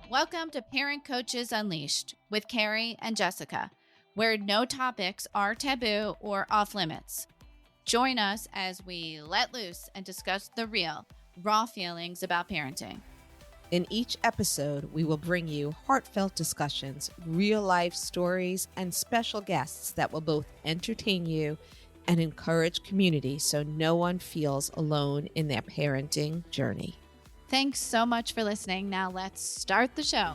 Welcome to Parent Coaches Unleashed with Carrie and Jessica, where no topics are taboo or off limits. Join us as we let loose and discuss the real, raw feelings about parenting. In each episode, we will bring you heartfelt discussions, real-life stories, and special guests that will both entertain you and encourage community so no one feels alone in their parenting journey. Thanks so much for listening. Now let's start the show.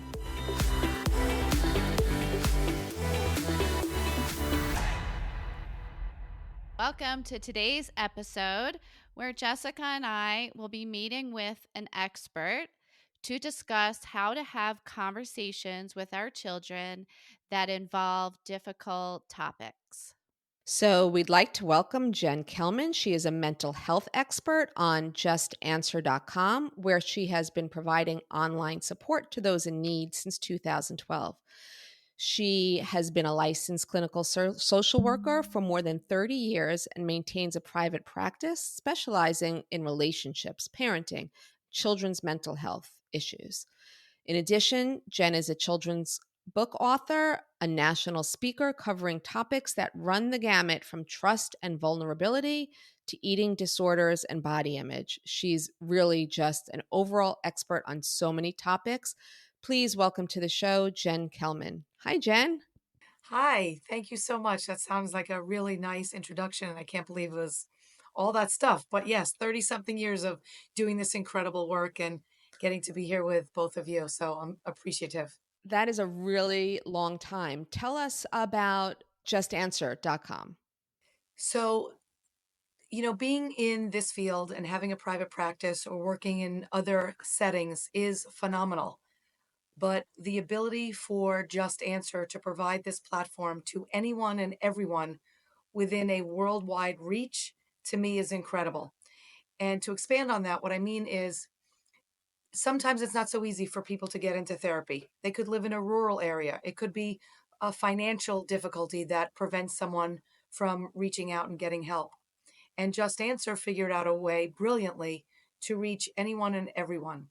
Welcome to today's episode where Jessica and I will be meeting with an expert to discuss how to have conversations with our children that involve difficult topics. So we'd like to welcome Jen Kelman. She is a mental health expert on justanswer.com, where she has been providing online support to those in need since 2012. She has been a licensed clinical social worker for more than 30 years and maintains a private practice specializing in relationships, parenting, children's mental health issues. In addition, Jen is a children's book author, a national speaker covering topics that run the gamut from trust and vulnerability to eating disorders and body image. She's really just an overall expert on so many topics. Please welcome to the show, Jen Kelman. Hi, Jen. Hi, thank you so much. That sounds like a really nice introduction, and I can't believe it was all that stuff. But yes, 30 something years of doing this incredible work and getting to be here with both of you. So I'm appreciative. That is a really long time. Tell us about justanswer.com. So, being in this field and having a private practice or working in other settings is phenomenal. But the ability for Just Answer to provide this platform to anyone and everyone within a worldwide reach, to me, is incredible. And to expand on that, what I mean is sometimes it's not so easy for people to get into therapy. They could live in a rural area. It could be a financial difficulty that prevents someone from reaching out and getting help. And Just Answer figured out a way brilliantly to reach anyone and everyone.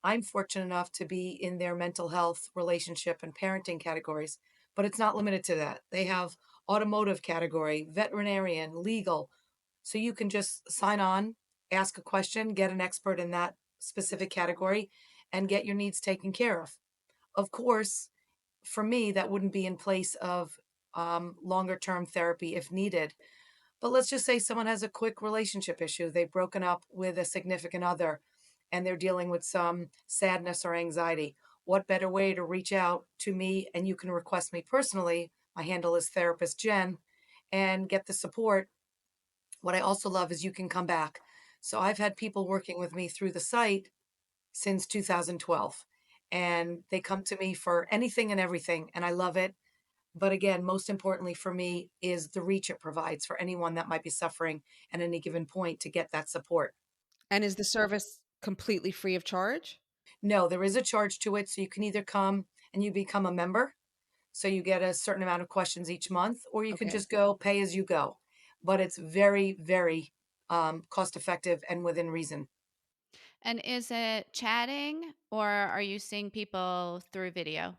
I'm fortunate enough to be in their mental health, relationship, and parenting categories, but it's not limited to that. They have automotive category, veterinarian, legal. So you can just sign on, ask a question, get an expert in that specific category, and get your needs taken care of. Of course, for me, that wouldn't be in place of longer term therapy if needed. But let's just say someone has a quick relationship issue. They've broken up with a significant other and they're dealing with some sadness or anxiety. What better way to reach out to me? And you can request me personally. My handle is Therapist Jen, and get the support. What I also love is you can come back. So I've had people working with me through the site since 2012, and they come to me for anything and everything, and I love it. But again, most importantly for me is the reach it provides for anyone that might be suffering at any given point to get that support. And is the service completely free of charge? No, there is a charge to it. So you can either come and you become a member. So you get a certain amount of questions each month, or you can Okay. just go pay as you go. But it's very, very cost effective and within reason. And is it chatting or are you seeing people through video?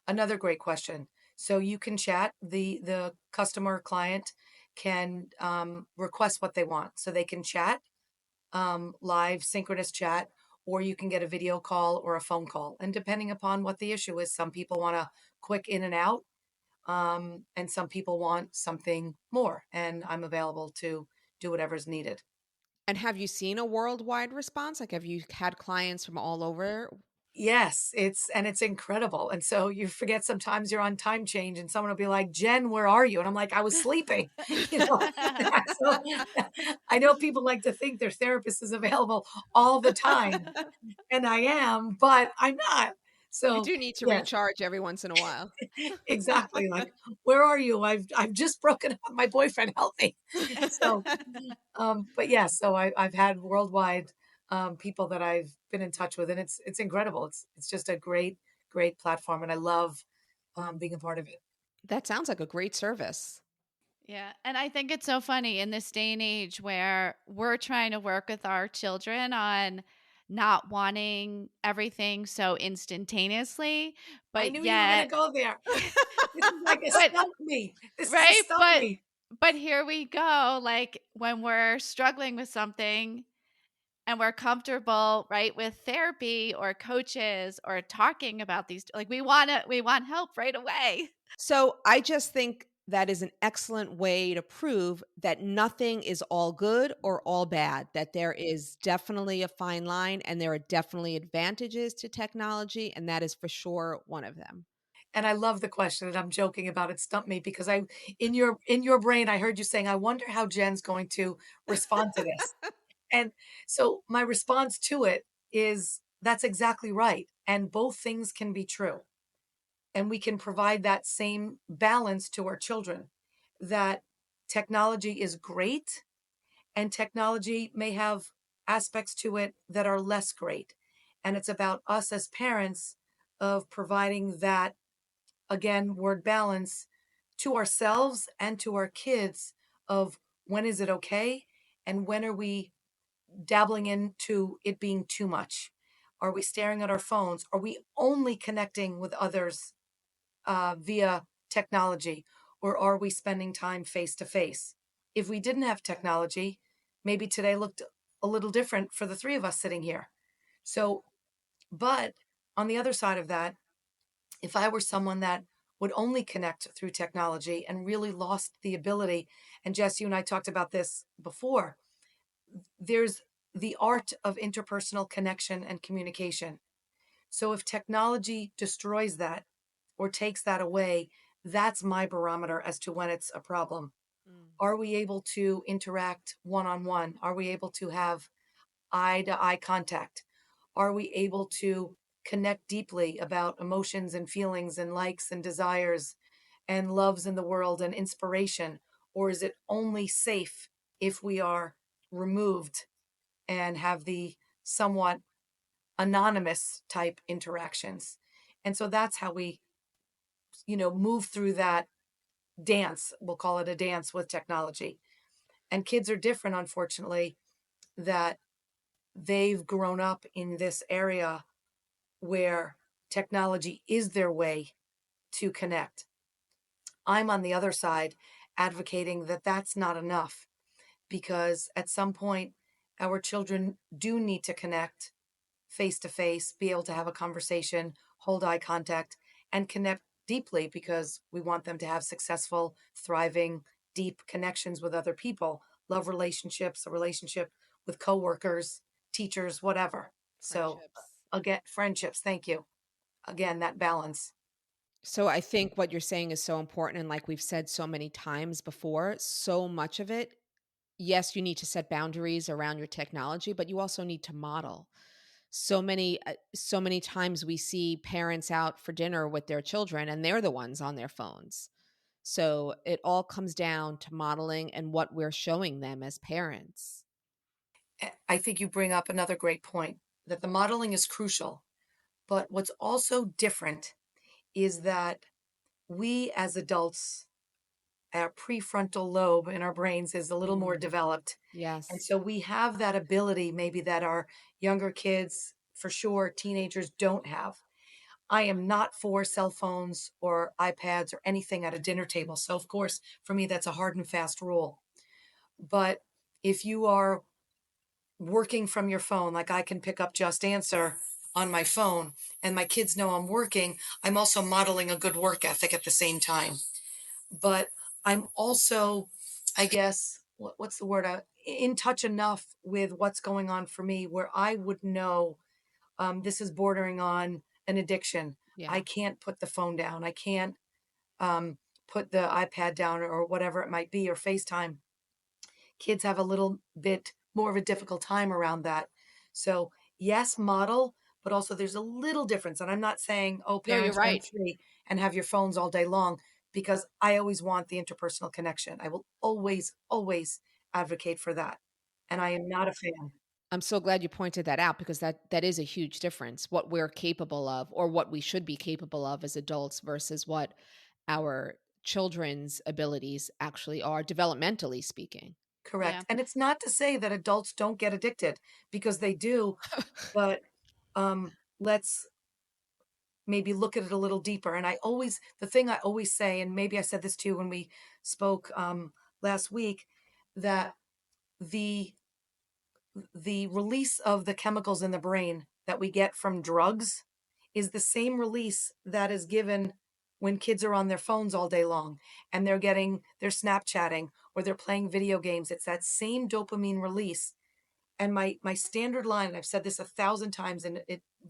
Another great question. So you can chat. The customer client can request what they want. So they can chat, live synchronous chat, or you can get a video call or a phone call. And depending upon what the issue is, some people want a quick in and out, and some people want something more. And I'm available to do whatever's needed. And have you seen a worldwide response? Like, have you had clients from all over? Yes, it's incredible. And so you forget sometimes you're on time change and someone will be like, "Jen, where are you?" And I'm like, "I was sleeping." You know. So I know people like to think their therapist is available all the time, and I am, but I'm not. You So, do need to yes, recharge every once in a while. exactly. Like, "Where are you? I've just broken up with my boyfriend. Help me." So, but yeah, so I've had worldwide people that I've been in touch with, and it's incredible. It's just a great platform, and I love being a part of it. That sounds like a great service. Yeah. And I think it's so funny in this day and age where we're trying to work with our children on not wanting everything so instantaneously, I but knew you were going to yet go there. This is like a but stump me. This is a right? stump me. But here we go, like, when we're struggling with something and we're comfortable, right, with therapy or coaches or talking about these like, we want help right away. So I just think that is an excellent way to prove that nothing is all good or all bad, that there is definitely a fine line and there are definitely advantages to technology. And that is for sure one of them. And I love the question, and I'm joking about it stumped me because I in your brain I heard you saying, I wonder how Jen's going to respond to this. And so my response to it is that's exactly right. And both things can be true. And we can provide that same balance to our children that technology is great and technology may have aspects to it that are less great. And it's about us as parents of providing that, again, word balance to ourselves and to our kids of when is it okay and when are we dabbling into it being too much? Are we staring at our phones? Are we only connecting with others via technology? Or are we spending time face to face? If we didn't have technology, maybe today looked a little different for the three of us sitting here. So, but on the other side of that, if I were someone that would only connect through technology and really lost the ability, and Jess, you and I talked about this before, there's the art of interpersonal connection and communication. So if technology destroys that or takes that away, that's my barometer as to when it's a problem. Mm. Are we able to interact one on one? Are we able to have eye to eye contact? Are we able to connect deeply about emotions and feelings and likes and desires and loves in the world and inspiration? Or is it only safe if we are removed and have the somewhat anonymous type interactions? And so that's how we, move through that dance. We'll call it a dance with technology. And kids are different, unfortunately, that they've grown up in this area where technology is their way to connect. I'm on the other side advocating that that's not enough because at some point, our children do need to connect face to face, be able to have a conversation, hold eye contact, and connect deeply because we want them to have successful, thriving, deep connections with other people, love relationships, a relationship with coworkers, teachers, whatever. So, Friendships. again, friendships, thank you. Again, that balance. So I think what you're saying is so important. And like we've said so many times before, so much of it, yes, you need to set boundaries around your technology, but you also need to model. So many times we see parents out for dinner with their children and they're the ones on their phones. So it all comes down to modeling and what we're showing them as parents. I think you bring up another great point that the modeling is crucial. But what's also different is that we as adults, our prefrontal lobe in our brains is a little more Mm, developed. And yes. so we have that ability, maybe that our younger kids, for sure, teenagers don't have. I am not for cell phones or iPads or anything at a dinner table. So, of course, for me, that's a hard and fast rule. But if you are working from your phone, like I can pick up Just Answer on my phone, and my kids know I'm working, I'm also modeling a good work ethic at the same time. But I'm also, I guess, what's the word? In touch enough with what's going on for me where I would know this is bordering on an addiction. I Yeah. can't put the phone down. I can't put the iPad down or whatever it might be or FaceTime. Kids have a little bit more of a difficult time around that. So, yes, model, but also there's a little difference. And I'm not saying, oh, No, you're parents run right. free and have your phones all day long, because I always want the interpersonal connection. I will always, always advocate for that. And I am not a fan. I'm so glad you pointed that out because that is a huge difference, what we're capable of or what we should be capable of as adults versus what our children's abilities actually are, developmentally speaking. Yeah. Correct. And it's not to say that adults don't get addicted, because they do, but let's maybe look at it a little deeper. And the thing I always say, and maybe I said this too when we spoke last week, that the the release of the chemicals in the brain that we get from drugs is the same release that is given when kids are on their phones all day long and they're Snapchatting or they're playing video games. It's that same dopamine release. And my standard line, and I've said this 1,000 times in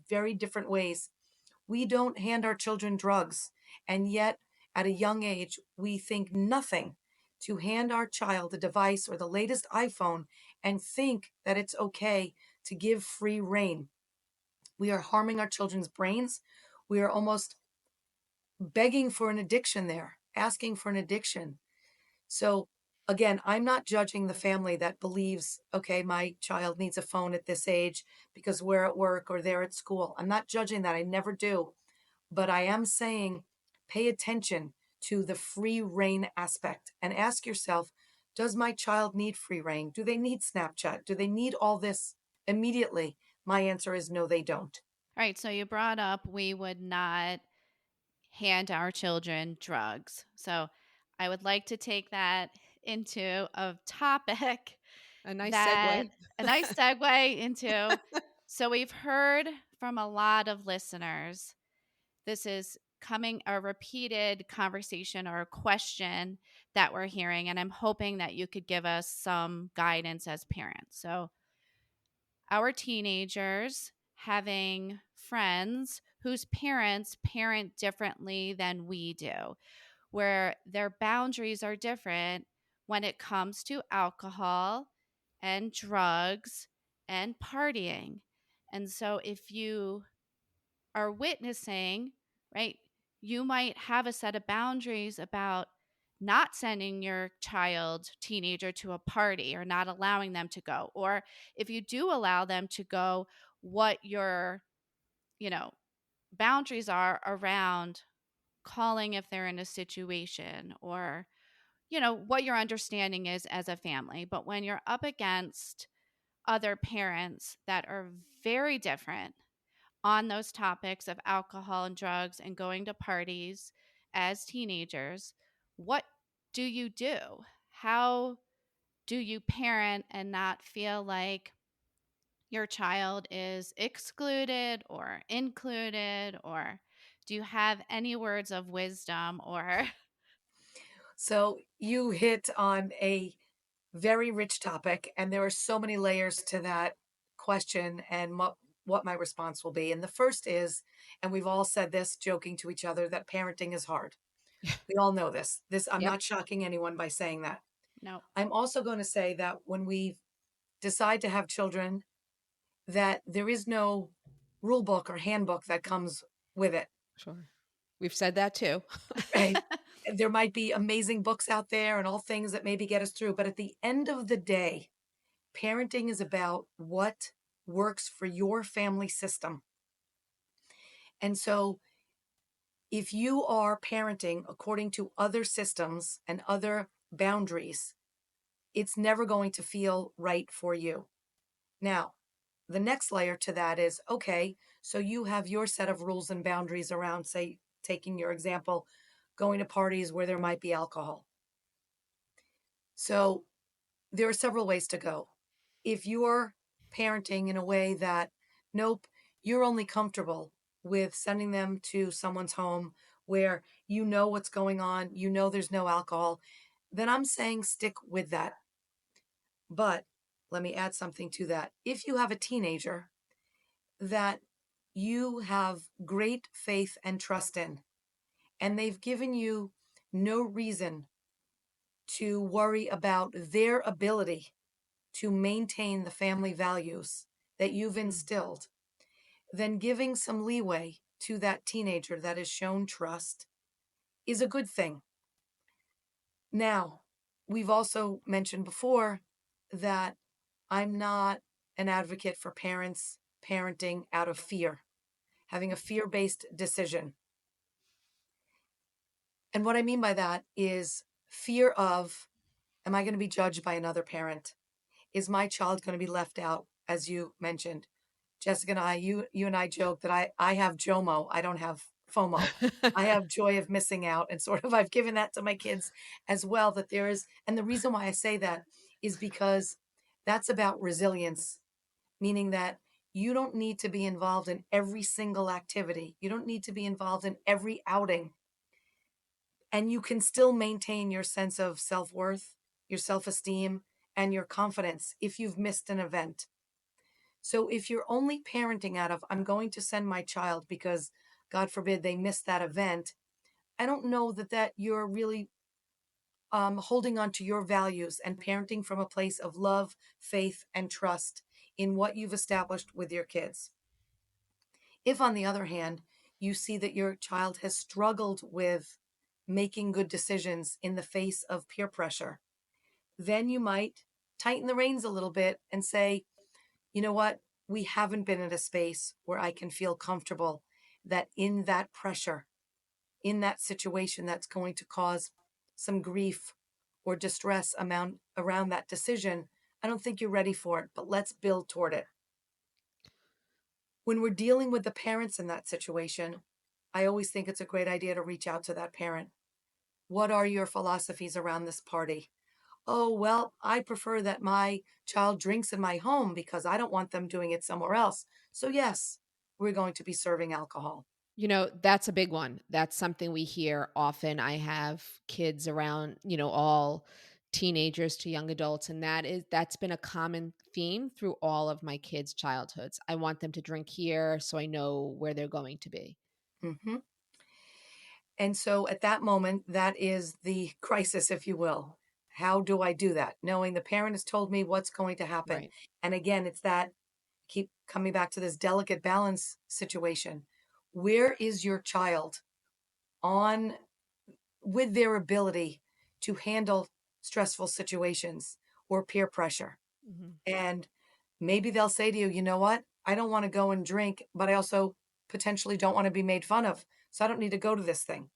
very different ways, we don't hand our children drugs. And yet, at a young age, we think nothing to hand our child a device or the latest iPhone and think that it's okay to give free rein. We are harming our children's brains. We are almost begging for an addiction there, asking for an addiction. So, again, I'm not judging the family that believes, okay, my child needs a phone at this age because we're at work or they're at school. I'm not judging that. I never do. But I am saying pay attention to the free rein aspect and ask yourself, does my child need free rein? Do they need Snapchat? Do they need all this immediately? My answer is no, they don't. All right. So you brought up we would not hand our children drugs. So I would like to take that into a topic A nice that segue. a nice segue into. So we've heard from a lot of listeners. This is coming a repeated conversation or a question that we're hearing, and I'm hoping that you could give us some guidance as parents. So our teenagers having friends whose parents parent differently than we do, where their boundaries are different when it comes to alcohol and drugs and partying. And so if you are witnessing, right, you might have a set of boundaries about not sending your child, teenager, to a party or not allowing them to go. Or if you do allow them to go, what your, you know, boundaries are around calling if they're in a situation, or what your understanding is as a family. But when you're up against other parents that are very different on those topics of alcohol and drugs and going to parties as teenagers, what do you do? How do you parent and not feel like your child is excluded or included? Or do you have any words of wisdom or So you hit on a very rich topic, and there are so many layers to that question and what my response will be. And the first is, and we've all said this joking to each other, that parenting is hard. We all know this. I'm Yep. not shocking anyone by saying that. no? I'm also going to say that when we decide to have children, that there is no rule book or handbook that comes with it. Sure. We've said that too. Right? There might be amazing books out there and all things that maybe get us through, but at the end of the day, parenting is about what works for your family system. And so if you are parenting according to other systems and other boundaries, it's never going to feel right for you. Now, the next layer to that is, okay, so you have your set of rules and boundaries around, say, taking your example, going to parties where there might be alcohol. So there are several ways to go. If you're parenting in a way that, nope, you're only comfortable with sending them to someone's home where you know what's going on, you know there's no alcohol, then I'm saying stick with that. But let me add something to that. If you have a teenager that you have great faith and trust in, and they've given you no reason to worry about their ability to maintain the family values that you've instilled, then giving some leeway to that teenager that has shown trust is a good thing. Now, we've also mentioned before that I'm not an advocate for parents parenting out of fear, having a fear based decision. And what I mean by that is fear of Am I going to be judged by another parent? Is my child going to be left out, as you mentioned? Jessica and you and I joke that I have JOMO. I don't have FOMO. I have joy of missing out, and sort of I've given that to my kids as well. That there is, and the reason why I say that is because that's about resilience, meaning that you don't need to be involved in every single activity. You don't need to be involved in every outing, and you can still maintain your sense of self worth, your self esteem, and your confidence if you've missed an event. So if you're only parenting out of, I'm going to send my child because God forbid they miss that event, I don't know that you're really holding on to your values and parenting from a place of love, faith, and trust in what you've established with your kids. If, on the other hand, you see that your child has struggled with making good decisions in the face of peer pressure, then you might tighten the reins a little bit and say, you know what? We haven't been in a space where I can feel comfortable that in that pressure, in that situation that's going to cause some grief or distress amount around that decision. I don't think you're ready for it, but let's build toward it. When we're dealing with the parents in that situation, I always think it's a great idea to reach out to that parent. What are your philosophies around this party? Oh, well, I prefer that my child drinks in my home because I don't want them doing it somewhere else. So, yes, we're going to be serving alcohol. That's a big one. That's something we hear often. I have kids around, all teenagers to young adults, and that's been a common theme through all of my kids' childhoods. I want them to drink here so I know where they're going to be. Hmm. And so, at that moment, that is the crisis, if you will. How do I do that? Knowing the parent has told me what's going to happen. Right. And again, it's that keep coming back to this delicate balance situation. Where is your child on with their ability to handle stressful situations or peer pressure? Mhm. And maybe they'll say to you, you know what? I don't want to go and drink, but I also potentially don't want to be made fun of. So I don't need to go to this thing.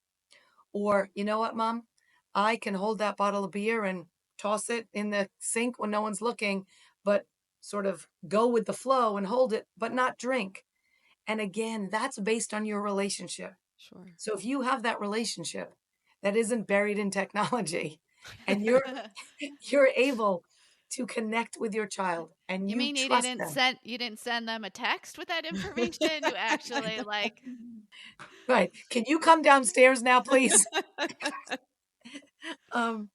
Or, you know what, mom? I can hold that bottle of beer and toss it in the sink when no one's looking, but sort of go with the flow and hold it, but not drink. And again, that's based on your relationship. Sure. So if you have that relationship that isn't buried in technology and you're able to connect with your child and You you mean trust them. you didn't send them a text with that information? You actually like Right. Can you come downstairs now, please? Um,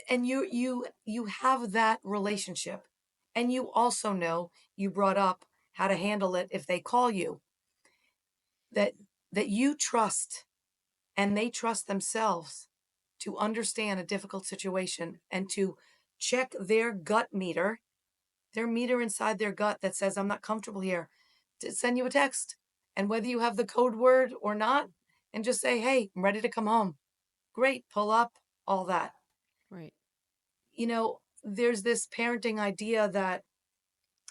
and you have that relationship. And you also know you brought up how to handle it if they call you. That that you trust and they trust themselves to understand a difficult situation and to check their gut meter, their meter inside their gut that says, I'm not comfortable here, to send you a text. And whether you have the code word or not, and just say, hey, I'm ready to come home. Great, pull up, all that. Right. There's this parenting idea that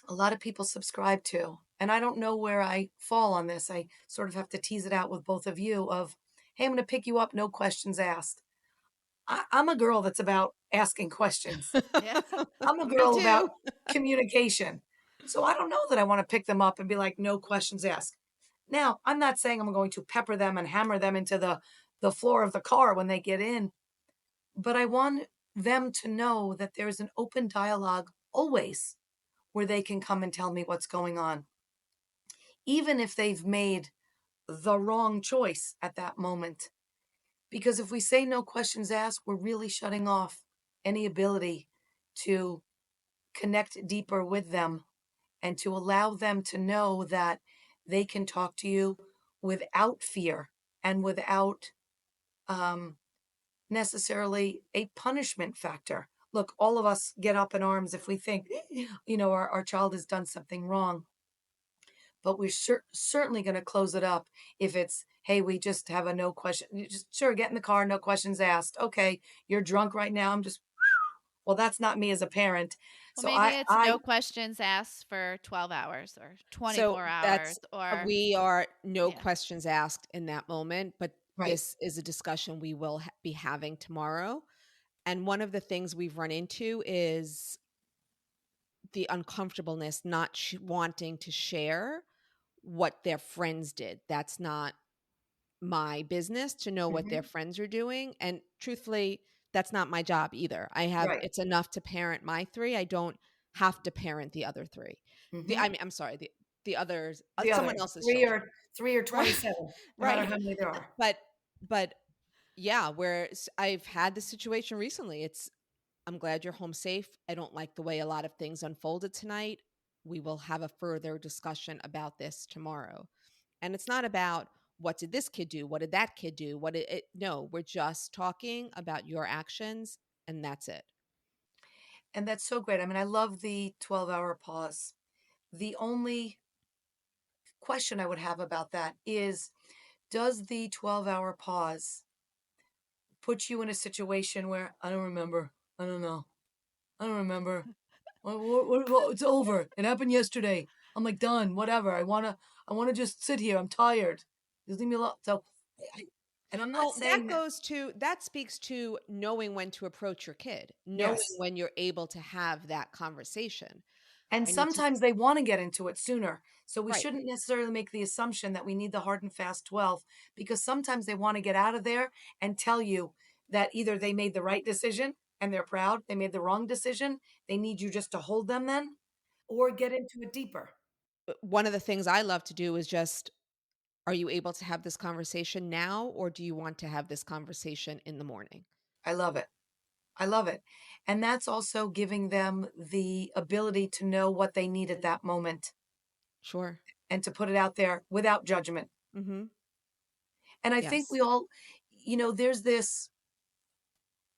a lot of people subscribe to. And I don't know where I fall on this. I sort of have to tease it out with both of you of, hey, I'm going to pick you up, no questions asked. I'm a girl that's about asking questions. yeah. I'm a Me girl about too. communication. So I don't know that I want to pick them up and be like, no questions asked. Now, I'm not saying I'm going to pepper them and hammer them into the floor of the car when they get in, but I want them to know that there's an open dialogue always where they can come and tell me what's going on, even if they've made the wrong choice at that moment. Because if we say no questions asked, we're really shutting off any ability to connect deeper with them and to allow them to know that they can talk to you without fear and without um, necessarily a punishment factor. Look, all of us get up in arms if we think, our child has done something wrong. But we're certainly going to close it up if it's, hey, we just have a no question. You just, sure, get in the car, no questions asked. Okay, you're drunk right now. I'm just, well, that's not me as a parent. Well, So maybe it's no questions asked for 12 hours or So 24 hours that's or we are no yeah. questions asked in that moment, but right. this is a discussion we will be having tomorrow. And one of the things we've run into is the uncomfortableness not wanting to share what their friends did. That's not my business to know what their Hmm. friends are doing, and truthfully, that's not my job either. I have Right. it's enough to parent my 3, I don't have to parent the other 3. Hmm. I'm sorry, the others The someone others, else's three children. or three or Right, 27, no matter right. how many there are. But but yeah, where I've had this situation recently, I'm glad you're home safe. I don't like the way a lot of things unfolded tonight. We will have a further discussion about this tomorrow. And it's not about what did this kid do? What did that kid do? What did it no, we're just talking about your actions and that's it. And that's so great. I mean, I love the 12-hour pause. The only question I would have about that is, does the 12-hour pause put you in a situation where I don't remember, I don't know, I don't remember. It's over. It happened yesterday. I'm like done. Whatever. I wanna just sit here. I'm tired. Just leave me alone. So, I, and I'm not Well, that saying that. goes to that speaks to knowing when to approach your kid, knowing Yes. when you're able to have that conversation. And I need to sometimes they want to get into it sooner. So we right. shouldn't necessarily make the assumption that we need the hard and fast 12, because sometimes they want to get out of there and tell you that either they made the right decision and they're proud, they made the wrong decision, they need you just to hold them then, or get into it deeper. One of the things I love to do is just are you able to have this conversation now or do you want to have this conversation in the morning? I love it. I love it. And that's also giving them the ability to know what they need at that moment Sure. and to put it out there without judgment. Mhm. And I think Yes. we all, there's this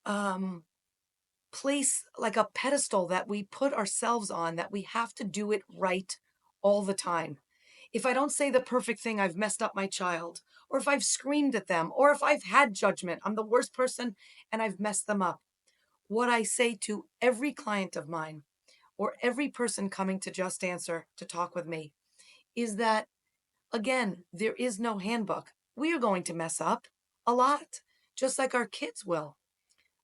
um place, like a pedestal that we put ourselves on, that we have to do it right all the time. If I don't say the perfect thing, I've messed up my child. Or if I've screamed at them, or if I've had judgment, I'm the worst person and I've messed them up. What I say to every client of mine or every person coming to Just Answer to talk with me is that, again, there is no handbook. We are going to mess up a lot, just like our kids will.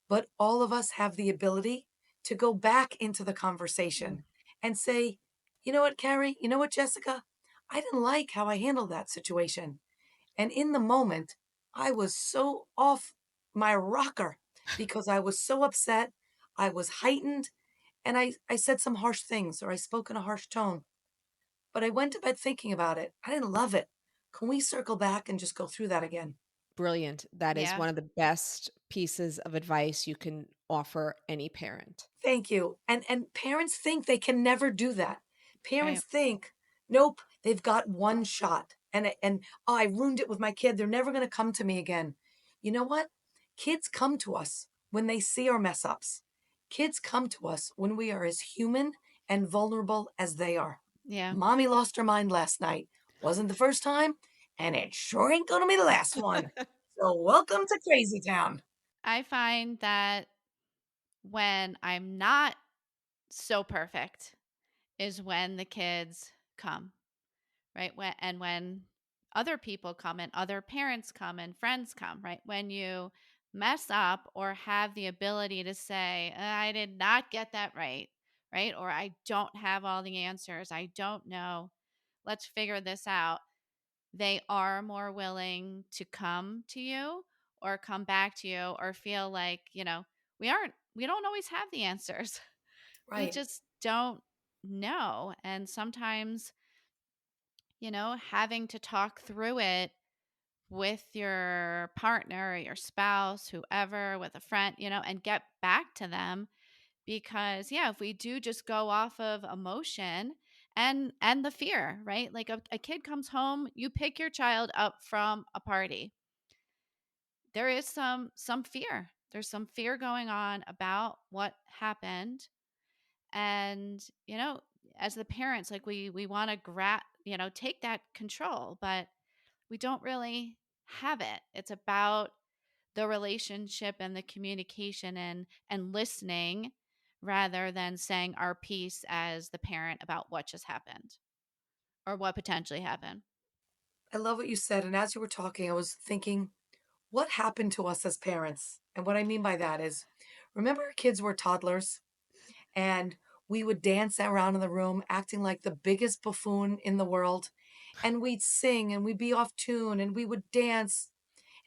But all of us have the ability to go back into the Mm. conversation and say, you know what, Carrie? You know what, Jessica? I didn't like how I handled that situation. And in the moment, I was so off my rocker because I was so upset. I was heightened and I said some harsh things or I spoke in a harsh tone. But I went to bed thinking about it. I didn't love it. Can we circle back and just go through that again? Brilliant. That is Yeah. one of the best pieces of advice you can offer any parent. Thank you. And parents think they can never do that. Right. Parents think, nope, they've got one shot. And oh, I ruined it with my kid. They're never going to come to me again. You know what? Kids come to us when they see our mess ups. Kids come to us when we are as human and vulnerable as they are. Yeah. Mommy lost her mind last night. Wasn't the first time, and it sure ain't going to be the last one. So welcome to Crazy Town. I find that when I'm not so perfect is when the kids come, right? When other people come and other parents come and friends come, right? When you mess up or have the ability to say, I did not get that right? Or I don't have all the answers. I don't know. Let's figure this out. They are more willing to come to you or come back to you or feel like, we don't always have the answers. We Right. just don't know. And sometimes, having to talk through it with your partner or your spouse, whoever, with a friend, and get back to them because yeah, if we do just go off of emotion and the fear, right? Like a kid comes home, you pick your child up from a party. There is some fear. There's some fear going on about what happened and as the parents like we want to take that control but we don't really have it. It's about the relationship and the communication and listening rather than saying our piece as the parent about what just happened or what potentially happened. I love what you said. And as you were talking, I was thinking, what happened to us as parents? And what I mean by that is, Remember our kids were toddlers and we would dance around in the room acting like the biggest buffoon in the world, and we'd sing and we'd be off tune and we would dance,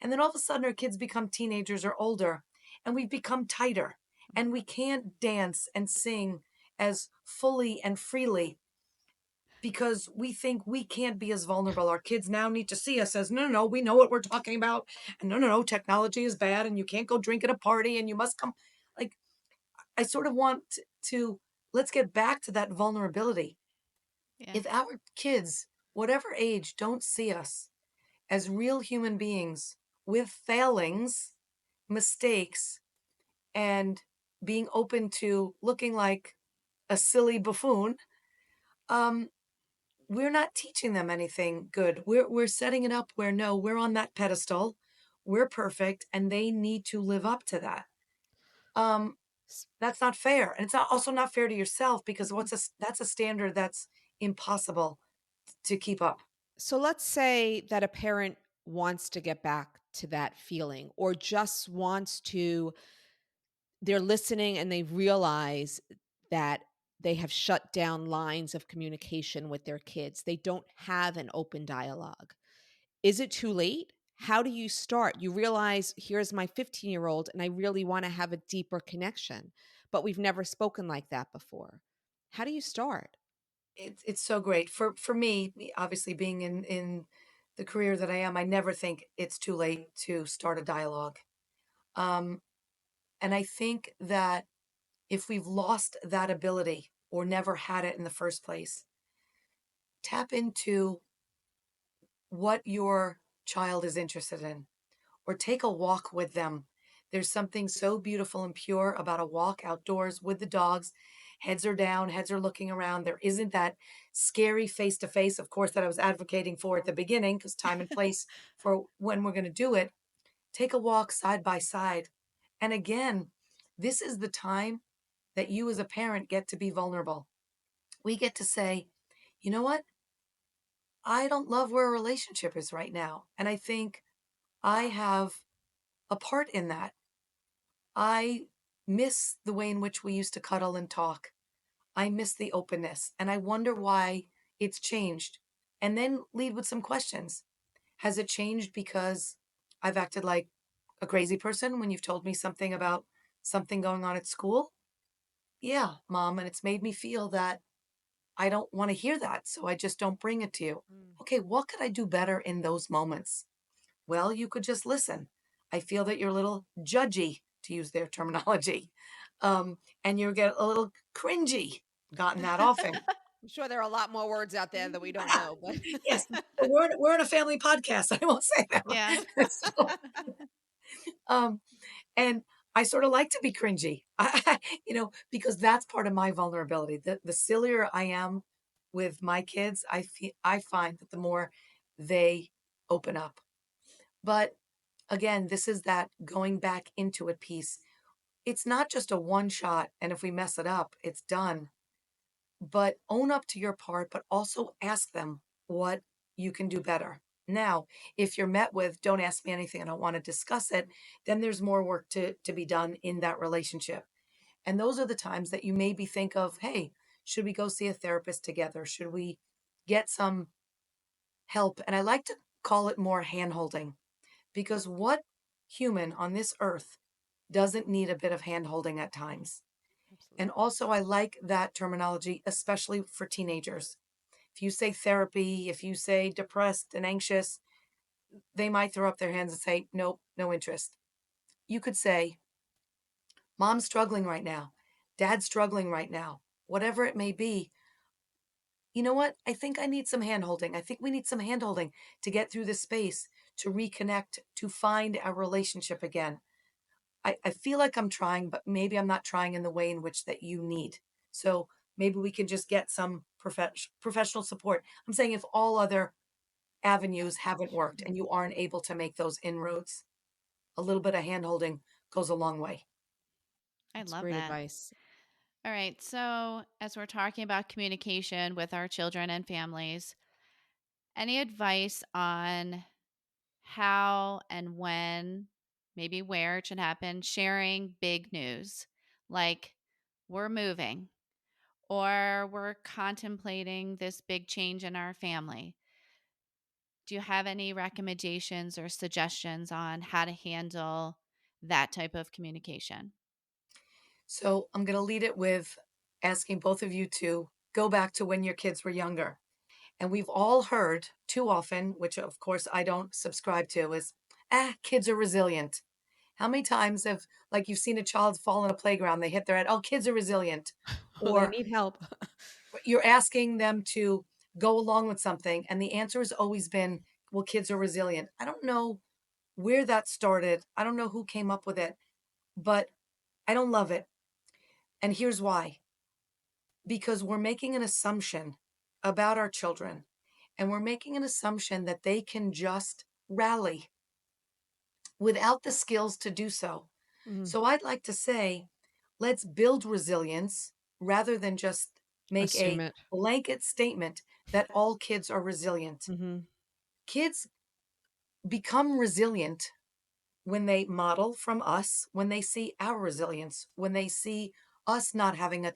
and then all of a sudden our kids become teenagers or older and we've become tighter and we can't dance and sing as fully and freely because we think we can't be as vulnerable. Our kids now need to see us as no, no, no, we know what we're talking about. And no, no, no, technology is bad and you can't go drink at a party and you must come. Like, I sort of want to let's get back to that vulnerability. Yeah. If our kids, whatever age, don't see us as real human beings with failings, mistakes, and being open to looking like a silly buffoon, um, we're not teaching them anything good. We're setting it up where no, we're on that pedestal, we're perfect, and they need to live up to that. Um, S- that's not fair, and it's not, also not fair to yourself because Mhm. that's a standard that's impossible to keep up. So let's say that a parent wants to get back to that feeling or just wants to, they're listening and they realize that they have shut down lines of communication with their kids. They don't have an open dialogue. Is it too late? How do you start? You realize, here's my 15-year-old, and I really want to have a deeper connection, but we've never spoken like that before. How do you start? It's so great for me. Obviously, being in the career that I am, I never think it's too late to start a dialogue. Um, and I think that if we've lost that ability or never had it in the first place, tap into what your child is interested in or take a walk with them. There's something so beautiful and pure about a walk outdoors with the dogs. Heads are down, heads are looking around. There isn't that scary face to face, of course, that I was advocating for at the beginning, because time and place for when we're going to do it. Take a walk side by side. And again, this is the time that you as a parent get to be vulnerable. We get to say, you know what? I don't love where a relationship is right now. And I think I have a part in that. I miss the way in which we used to cuddle and talk. I miss the openness and I wonder why it's changed. And then lead with some questions. Has it changed because I've acted like a crazy person when you've told me something about something going on at school? Yeah, mom. And it's made me feel that I don't want to hear that. So I just don't bring it to you. Mm. Okay, what could I do better in those moments? Well, you could just listen. I feel that you're a little judgy, to use their terminology, and you get a little cringy. Gotten that often. I'm sure there are a lot more words out there that we don't know, but Yes, but we're in a family podcast. I won't say them. Yeah. So, um, and I sort of like to be cringy, because that's part of my vulnerability. The sillier I am with my kids, I find that the more they open up. But again, this is that going back into it piece. It's not just a one shot, and if we mess it up, it's done. But own up to your part, but also ask them what you can do better. Now, if you're met with, don't ask me anything, I don't want to discuss it, then there's more work to be done in that relationship. And those are the times that you maybe think of, hey, should we go see a therapist together? Should we get some help? And I like to call it more hand holding because what human on this earth doesn't need a bit of hand holding at times? And absolutely. also, I like that terminology, especially for teenagers. If you say therapy, if you say depressed and anxious, they might throw up their hands and say, nope, no interest. You could say, mom's struggling right now, dad's struggling right now, whatever it may be. You know what? I think I need some hand holding. I think we need some hand holding to get through this space, to reconnect, to find our relationship again. I feel like I'm trying, but maybe I'm not trying in the way in which that you need. So maybe we can just get some professional support. I'm saying if all other avenues haven't worked and Mhm. you aren't able to make those inroads, a little bit of hand holding goes a long way. I That's love great that. advice. All right. So, as we're talking about communication with our children and families, any advice on how and when maybe where it should happen, sharing big news like we're moving or we're contemplating this big change in our family. Do you have any recommendations or suggestions on how to handle that type of communication? So I'm going to lead it with asking both of you to go back to when your kids were younger. And we've all heard too often, which of course I don't subscribe to, is, kids are resilient. How many times have, like, you've seen a child fall in a playground, they hit their head, oh, kids are resilient. Oh, they Or need help. you're asking them to go along with something, and the answer has always been, well, kids are resilient. I don't know where that started. I don't know who came up with it, but I don't love it. And here's why: because we're making an assumption about our children, and we're making an assumption that they can just rally without the skills to do so. Mhm. So I'd like to say, let's build resilience rather than just make Assume a it. blanket statement that all kids are resilient. Mhm. Kids become resilient when they model from us, when they see our resilience, when they see us not having a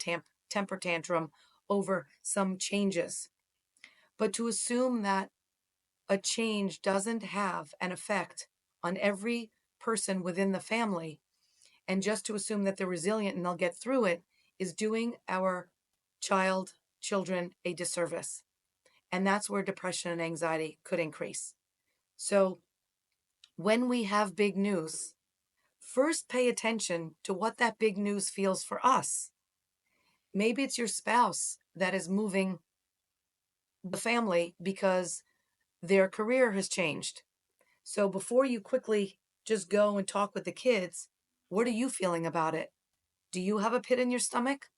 temper tantrum over some changes. But to assume that a change doesn't have an effect on every person within the family, and just to assume that they're resilient and they'll get through it, is doing our children a disservice. And that's where depression and anxiety could increase. So when we have big news, first pay attention to what that big news feels for us. Maybe it's your spouse that is moving the family because their career has changed. So before you quickly just go and talk with the kids, what are you feeling about it? Do you have a pit in your stomach?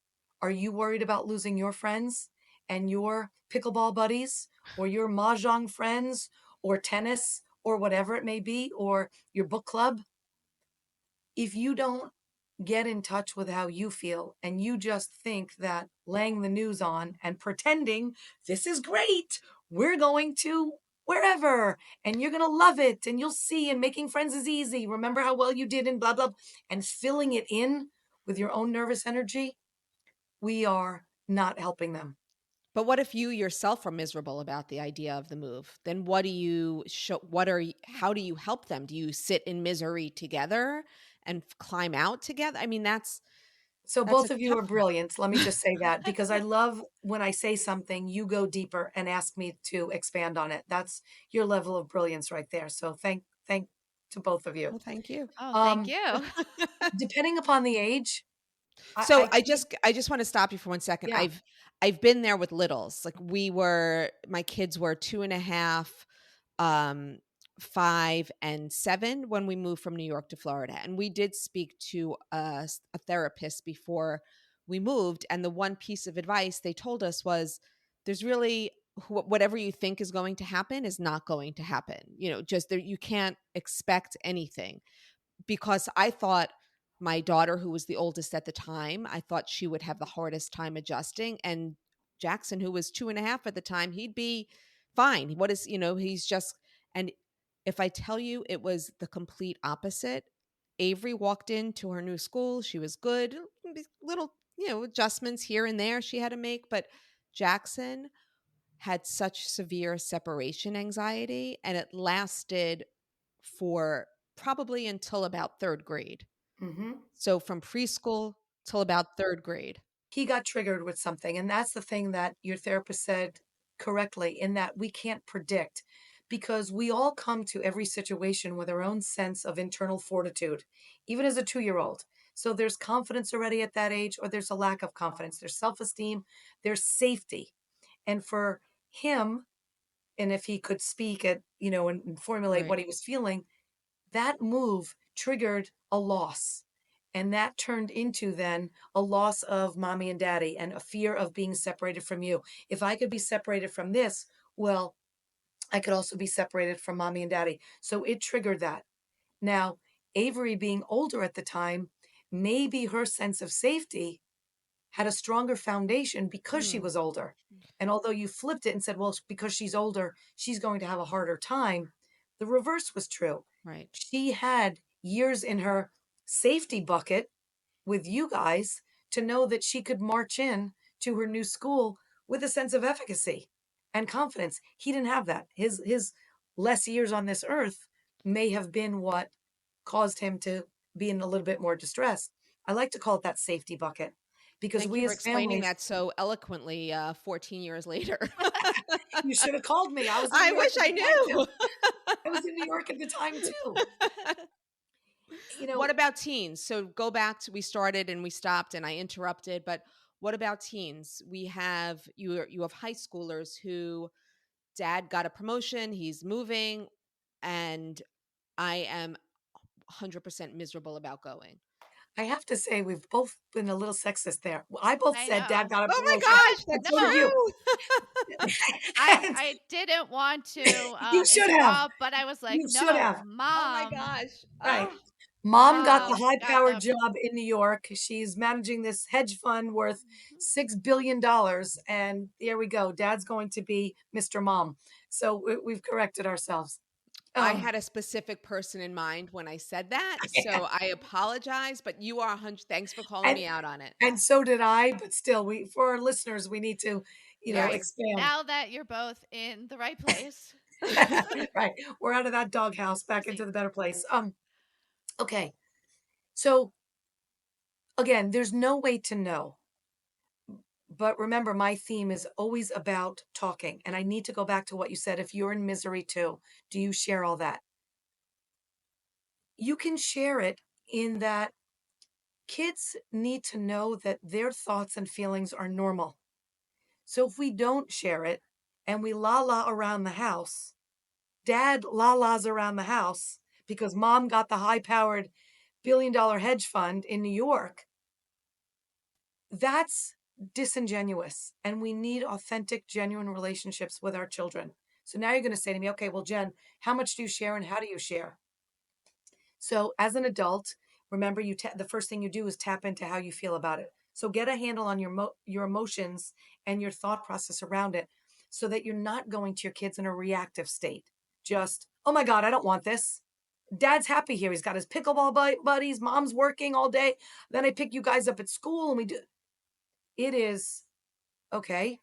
Are you worried about losing your friends and your pickleball buddies or your mahjong friends or tennis or whatever it may be, or your book club? If you don't get in touch with how you feel and you just think that laying the news on and pretending this is great, we're going to wherever and you're going to love it and you'll see, and making friends is easy, remember how well you did, and blah blah, and filling it in with your own nervous energy, we are not helping them. But what if you yourself are miserable about the idea of the move? Then what do you show how do you help them? Do you sit in misery together and climb out together? I mean, So that's a both of you tough are brilliant. Let me just say that, because I love when I say something, you go deeper and ask me to expand on it. That's your level of brilliance right there. So thank to both of you. Well, thank you. Oh, thank Um, you. depending upon the age, So I can't. I just want to stop you for 1 second. Yeah. I've been there with littles. Like my kids were 2.5, 5 and 7 when we moved from New York to Florida. And we did speak to a therapist before we moved. And the one piece of advice they told us was there's really whatever you think is going to happen is not going to happen. Just there, you can't expect anything, because I thought my daughter, who was the oldest at the time, I thought she would have the hardest time adjusting. And Jackson, who was 2.5 at the time, he'd be fine. What is, he's just, and if I tell you it was the complete opposite, Avery walked into her new school. She was good, little, adjustments here and there she had to make. But Jackson had such severe separation anxiety, and it lasted for probably until about 3rd grade. Hmm. So from preschool till about 3rd grade. He got triggered with something, and that's the thing that your therapist said correctly, in that we can't predict, because we all come to every situation with our own sense of internal fortitude, even as a 2-year-old. So there's confidence already at that age, or there's a lack of confidence, there's self-esteem, there's safety. And for him, and if he could speak at, and formulate Right. what he was feeling, that move triggered a loss. And that turned into then a loss of mommy and daddy and a fear of being separated from you. If I could be separated from this, well, I could also be separated from mommy and daddy. So it triggered that. Now, Avery being older at the time, maybe her sense of safety had a stronger foundation because she Mm, was older. And although you flipped it and said, well, because she's older, she's going to have a harder time, the reverse was true. right. She had years in her safety bucket with you guys to know that she could march in to her new school with a sense of efficacy and confidence. He didn't have that. His less years on this earth may have been what caused him to be in a little bit more distress. I like to call it that safety bucket because Thank you we for as explaining families, that so eloquently 14 years later. you should have called me. I was in New I York wish at I the time too. knew. I was in New York at the time too. You What know, about teens? So go back to we started and we stopped and I interrupted, but what about teens? We have you have high schoolers who dad got a promotion, he's moving, and I am 100% miserable about going. I have to say we've both been a little sexist there. I both I said dad know. got a Oh my promotion, gosh, and that's so did you. No. true. And I didn't want to you should have. interrupt, but I was like, You should "No, have. Oh my mom. gosh. Right. Oh, Mom got the Mom high got powered the job in New York. She's managing this hedge fund worth $6 billion. And here we go. Dad's going to be Mr. Mom. So we've corrected ourselves. I Um, had a specific person in mind when I said that, so I apologize, but you are 100 thanks for calling and me out on it. and so did I, but still, we for our listeners, we need to, Yes. Yes. expand. Now that you're both in the right place. Right. We're out of that doghouse back into Safe. the better place. Okay. So again, there's no way to know. But remember, my theme is always about talking. And I need to go back to what you said. If you're in misery too, do you share all that? You can share it in that kids need to know that their thoughts and feelings are normal. So if we don't share it and we la la around the house, dad la la's around the house because mom got the high powered $1 billion hedge fund in New York, that's disingenuous. And we need authentic, genuine relationships with our children. So now you're going to say to me, okay, well, Jen, how much do you share and how do you share? So as an adult, remember the first thing you do is tap into how you feel about it. So get a handle on your emotions and your thought process around it so that you're not going to your kids in a reactive state. Just, oh my God, I don't want this. Dad's happy here. He's got his pickleball buddies. Mom's working all day. Then I pick you guys up at school and we do. It is okay.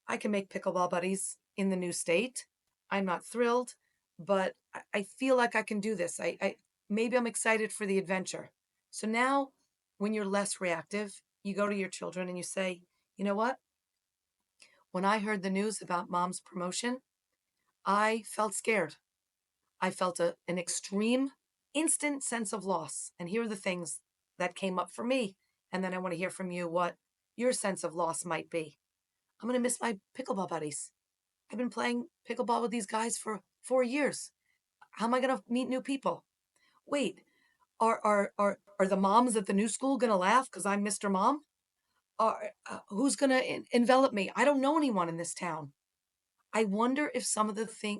I can make pickleball buddies in the new state. I'm not thrilled, but I feel like I can do this. I maybe I'm excited for the adventure. So now when you're less reactive, you go to your children and you say, you know what? When I heard the news about mom's promotion, I felt scared. I felt an extreme, instant sense of loss. And here are the things that came up for me. And then I want to hear from you what your sense of loss might be. I'm going to miss my pickleball buddies. I've been playing pickleball with these guys for 4 years. How am I going to meet new people? Wait, are the moms at the new school going to laugh because I'm Mr. Mom? Who's going to envelop me? I don't know anyone in this town. I wonder if some of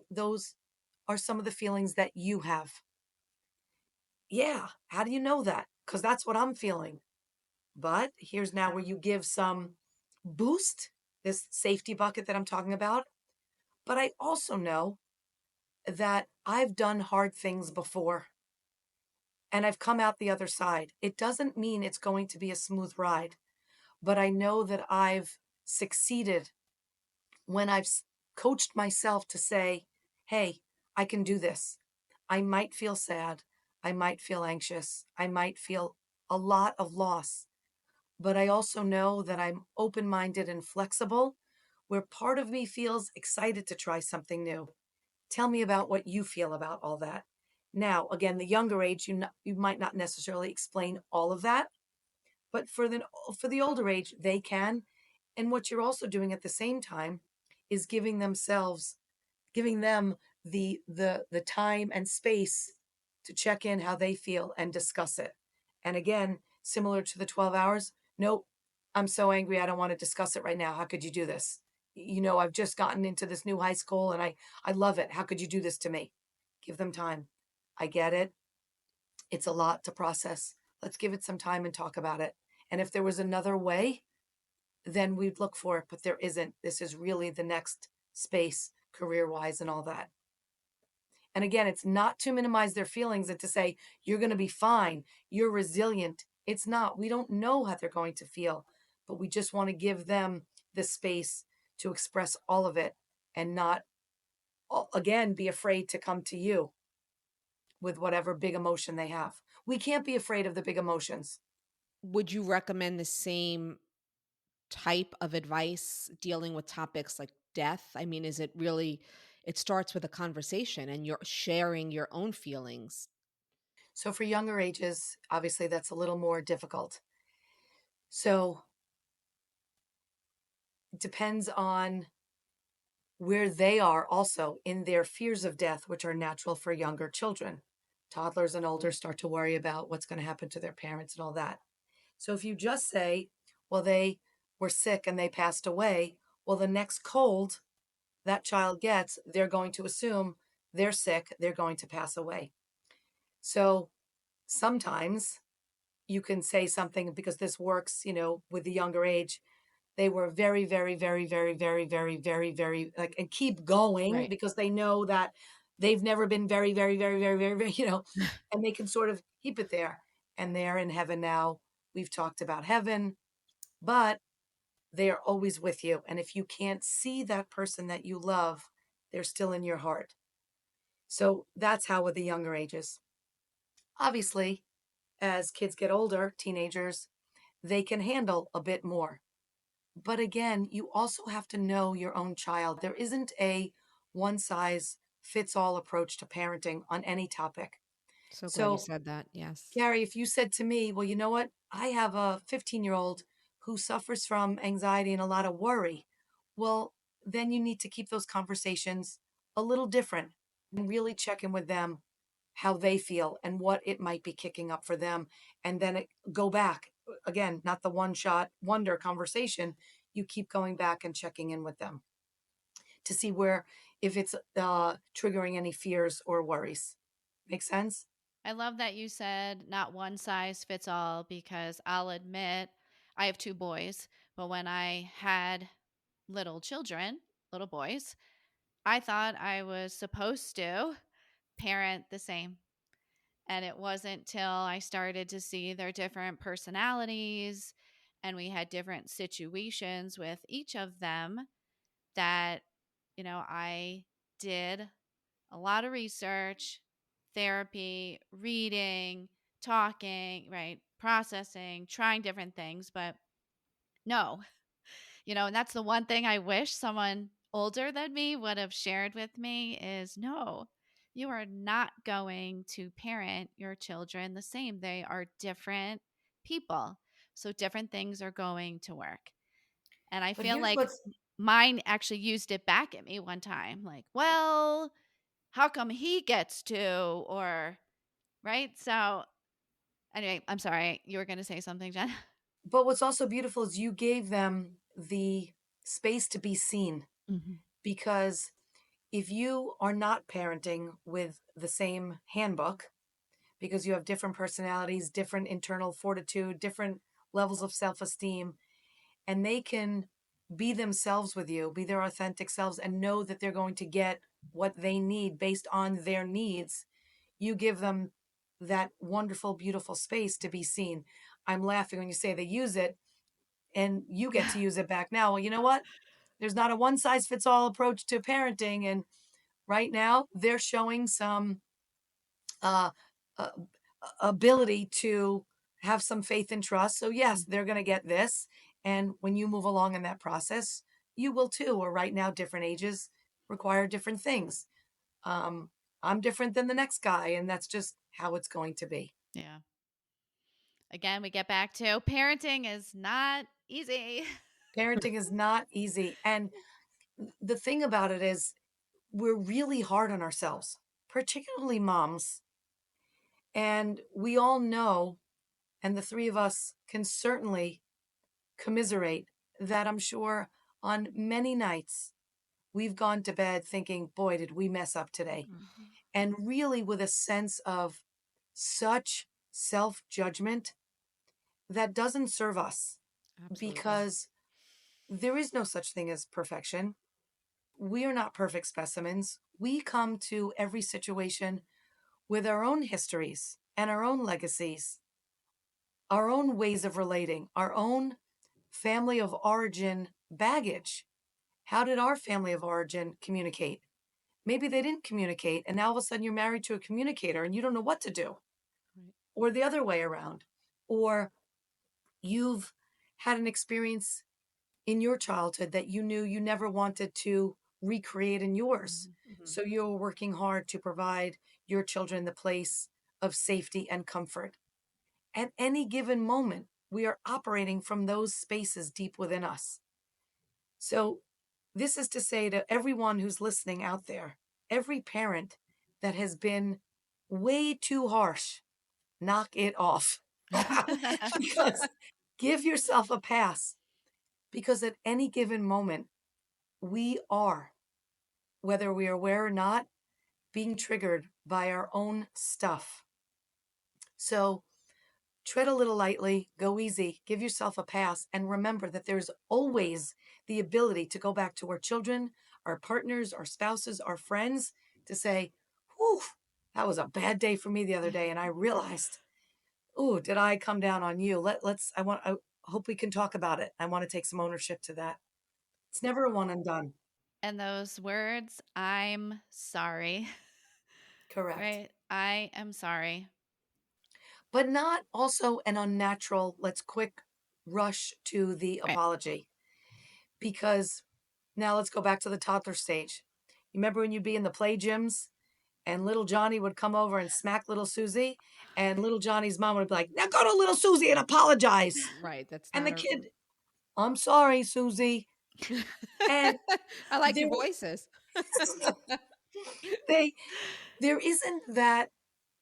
those are some of the feelings that you have. Yeah, how do you know that? Because that's what I'm feeling. But here's now where you give some boost, this safety bucket that I'm talking about. But I also know that I've done hard things before and I've come out the other side. It doesn't mean it's going to be a smooth ride, but I know that I've succeeded when I've coached myself to say, hey, I can do this. I might feel sad. I might feel anxious. I might feel a lot of loss, but I also know that I'm open minded and flexible, where part of me feels excited to try something new. Tell me about what you feel about all that. Now, again, the younger age, you might not necessarily explain all of that, but for the older age, they can. And what you're also doing at the same time is giving them the time and space to check in how they feel and discuss it. And again, similar to the 12 hours, nope, I'm so angry I don't want to discuss it right now. How could you do this? I've just gotten into this new high school and I love it. How could you do this to me? Give them time. I get it. It's a lot to process. Let's give it some time and talk about it. And if there was another way, then we'd look for it, but there isn't. This is really the next space career wise and all that. And again, it's not to minimize their feelings and to say, you're going to be fine, you're resilient. It's not. We don't know how they're going to feel, but we just want to give them the space to express all of it and not, again, be afraid to come to you with whatever big emotion they have. We can't be afraid of the big emotions. Would you recommend the same type of advice dealing with topics like death? I mean, is it really it starts with a conversation and you're sharing your own feelings. So for younger ages, obviously that's a little more difficult. So it depends on where they are also in their fears of death, which are natural for younger children. Toddlers and older start to worry about what's going to happen to their parents and all that. So if you just say, well, they were sick and they passed away, well, the next cold that child gets, they're going to assume they're sick, they're going to pass away. So sometimes you can say something because this works, with the younger age. They were very, very, very, very, very, very, very, very like, and keep going Right. because they know that they've never been very, very, very, very, very, very, and they can sort of keep it there. And they're in heaven now. We've talked about heaven, but they are always with you. And if you can't see that person that you love, they're still in your heart. So that's how with the younger ages. Obviously, as kids get older, teenagers, they can handle a bit more. But again, you also have to know your own child. There isn't a one size fits all approach to parenting on any topic. So glad you So, said that. Yes. Gary, if you said to me, well, you know what? I have a 15-year-old who suffers from anxiety and a lot of worry. Well, then you need to keep those conversations a little different and really check in with them how they feel and what it might be kicking up for them. And then go back again, not the one shot wonder conversation. You keep going back and checking in with them to see where, if it's triggering any fears or worries. Make sense? I love that you said not one size fits all because I'll admit I have two boys, but when I had little children, little boys, I thought I was supposed to parent the same. And it wasn't till I started to see their different personalities and we had different situations with each of them that, I did a lot of research, therapy, reading, talking, right? Processing, trying different things. But no, and that's the one thing I wish someone older than me would have shared with me is no, you are not going to parent your children the same. They are different people. So different things are going to work. And I But feel here's like what's mine actually used it back at me one time like, well, how come he gets to? Or, right? So, anyway, I'm sorry. You were going to say something, Jen? but what's also beautiful is you gave them the space to be seen, Hmm. because if you are not parenting with the same handbook, because you have different personalities, different internal fortitude, different levels of self esteem, and they can be themselves with you, be their authentic selves, and know that they're going to get what they need based on their needs. You give them that wonderful, beautiful space to be seen. I'm laughing when you say they use it and you get to use it back now. Well, you know what? There's not a one size fits all approach to parenting. And right now, they're showing some uh, uh, ability to have some faith and trust. So, yes, they're going to get this. And when you move along in that process, you will too. Or right now, different ages require different things. Um, I'm different than the next guy, and that's just how it's going to be. Yeah. Again, we get back to parenting is not easy. Parenting is not easy. And the thing about it is, we're really hard on ourselves, particularly moms. And we all know, and the three of us can certainly commiserate that I'm sure on many nights we've gone to bed thinking, boy, did we mess up today. Mhm. And really with a sense of such self judgment that doesn't serve us, Absolutely. because there is no such thing as perfection. We are not perfect specimens. we come to every situation with our own histories and our own legacies, our own ways of relating, our own family of origin baggage. How did our family of origin communicate? Maybe they didn't communicate, and now all of a sudden you're married to a communicator and you don't know what to do, Right. or the other way around. Or you've had an experience in your childhood that you knew you never wanted to recreate in yours. Mhm. Mhm. So you're working hard to provide your children the place of safety and comfort. At any given moment, we are operating from those spaces deep within us. So, this is to say to everyone who's listening out there, every parent that has been way too harsh, knock it off. Because give yourself a pass. Because at any given moment, we are, whether we are aware or not, being triggered by our own stuff. So, tread a little lightly, go easy, give yourself a pass, and remember that there's always the ability to go back to our children, our partners, our spouses, our friends to say, whew, that was a bad day for me the other day. And I realized, ooh, did I come down on you? I hope we can talk about it. I want to take some ownership to that. It's never a one and done. And those words, I'm sorry, Correct. right? I am sorry. But not also an unnatural, let's quick rush to the Right. apology. Because now let's go back to the toddler stage. You remember when you'd be in the play gyms and little Johnny would come over and smack little Susie, and little Johnny's mom would be like, "Now go to little Susie and apologize." Right. That's And not the a. kid, "I'm sorry, Susie." And I like there, your voices. they, there isn't that.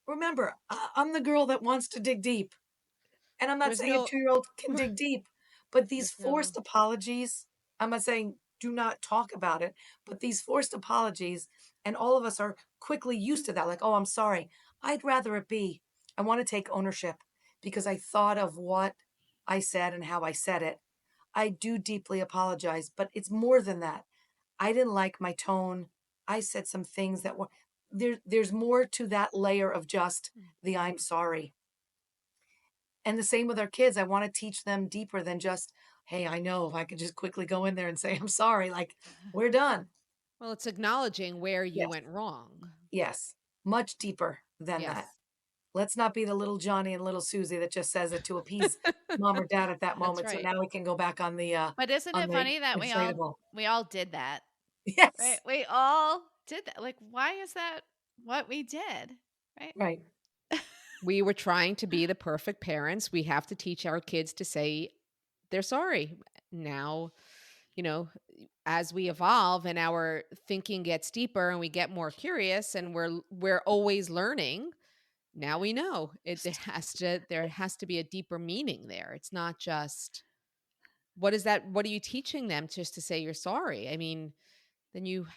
Remember, I'm the girl that wants to dig deep. And I'm not There's saying a no. 2-year-old can dig deep, but these There's no. forced apologies, I'm not saying do not talk about it, but these forced apologies, and all of us are quickly used to that. Like, oh, I'm sorry. I'd rather it be, I want to take ownership because I thought of what I said and how I said it. I do deeply apologize, but it's more than that. I didn't like my tone. I said some things that were there's more to that layer of just the I'm sorry. And the same with our kids. I want to teach them deeper than just, hey, I know if I could just quickly go in there and say, I'm sorry, like, we're done. Well, it's acknowledging where you Yes. went wrong. Yes. Much deeper than that. Yes. Let's not be the little Johnny and little Susie that just says it to appease mom or dad at that That's moment. So right. now we can go back But isn't on it the funny that inflatable. we all did that, right? Yes. We all did that. Like, why is that what we did, right? Right. We were trying to be the perfect parents. We have to teach our kids to say they're sorry. Now, you know, as we evolve and our thinking gets deeper and we get more curious and we're always learning, now we know there has to be a deeper meaning there. It's not just what are you teaching them just to say you're sorry? I mean, then you.